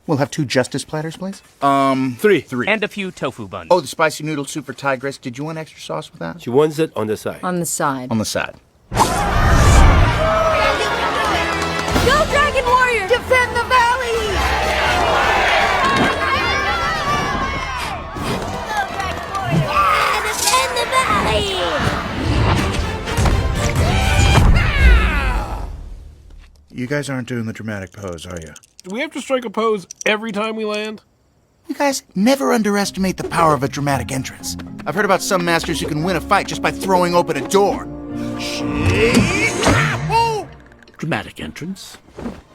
We'll have 2 justice platters, please. 3. And a few tofu buns. Oh, the spicy noodle soup for Tigress. Did you want extra sauce with that? She wants it on the side. On the side. On the side. Go, Dragon Warrior! Defend the valley! Defend the valley! You guys aren't doing the dramatic pose, are you? Do we have to strike a pose every time we land? You guys never underestimate the power of a dramatic entrance. I've heard about some masters who can win a fight just by throwing open a door. Dramatic entrance.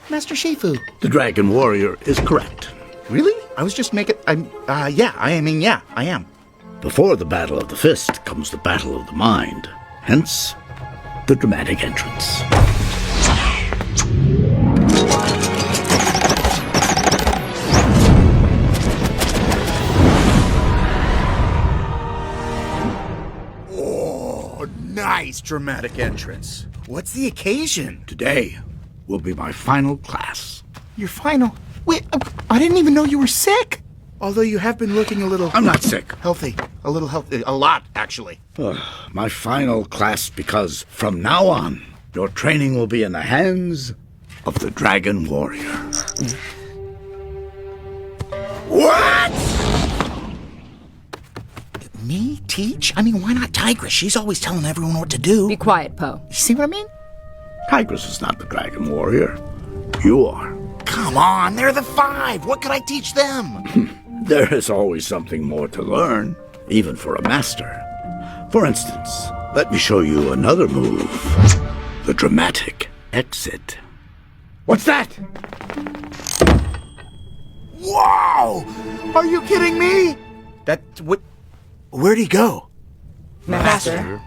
Master Shifu. The Dragon Warrior is correct. Really? I was just making... yeah, I am. Before the Battle of the Fist comes the Battle of the Mind. Hence, the dramatic entrance. Oh, nice dramatic entrance. What's the occasion? Today will be my final class. Your final... Wait, I didn't even know you were sick. Although you have been looking a little... I'm not sick. Healthy. A little healthy. A lot, actually. My final class because from now on, your training will be in the hands of the Dragon Warrior. What? Me teach? I mean, why not Tigress? She's always telling everyone what to do. Be quiet, Poe. You see what I mean? Tigress is not the Dragon Warrior. You are. Come on, they're the 5. What could I teach them? There is always something more to learn, even for a master. For instance, let me show you another move. The dramatic exit. What's that? Wow! Are you kidding me? Where'd he go? Master.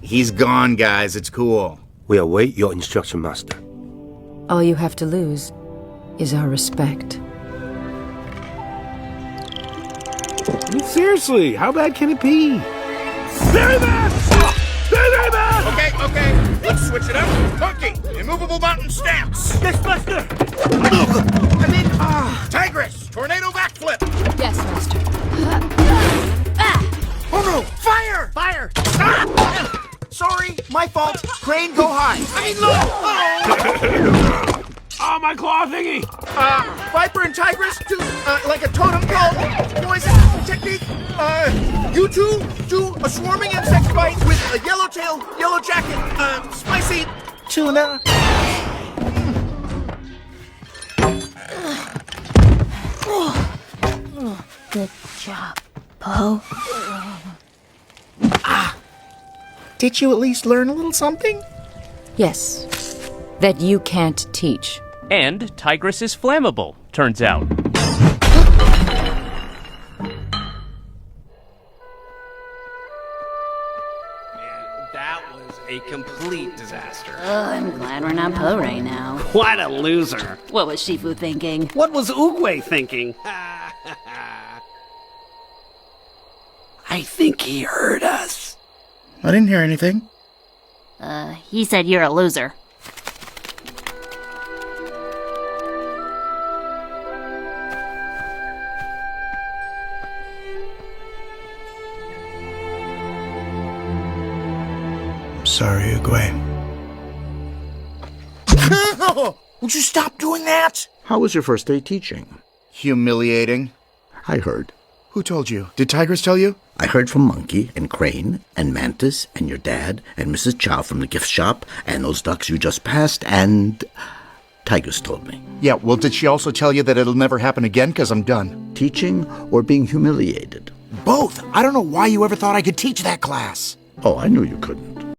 He's gone, guys. It's cool. We await your instruction, Master. All you have to lose is our respect. Seriously, how bad can it be? Very bad! Very bad! Okay. Let's switch it up. Monkey, immovable mountain stance. Yes, Master! And then, Tigress, tornado backflip. Yes, Master. Oh no, fire! Fire! Sorry, my fault. Crane, go high. Oh, my claw thingy! Viper and Tigress do, like a totem pole. Poison technique. You two do a swarming insect fight with a yellow tail, yellow jacket, spicy tuna. Good job, Poe. Did you at least learn a little something? Yes. That you can't teach. And Tigress is flammable, turns out. That was a complete disaster. Oh, I'm glad we're not Poe right now. What a loser. What was Shifu thinking? What was Oogway thinking? I think he heard us. I didn't hear anything. He said you're a loser. Sorry, Uguay. Would you stop doing that? How was your first day teaching? Humiliating. I heard. Who told you? Did Tigress tell you? I heard from Monkey and Crane and Mantis and your dad and Mrs. Chow from the gift shop and those ducks you just passed and... Tigress told me. Yeah, well, did she also tell you that it'll never happen again? Because I'm done. Teaching or being humiliated? Both. I don't know why you ever thought I could teach that class. Oh, I knew you couldn't.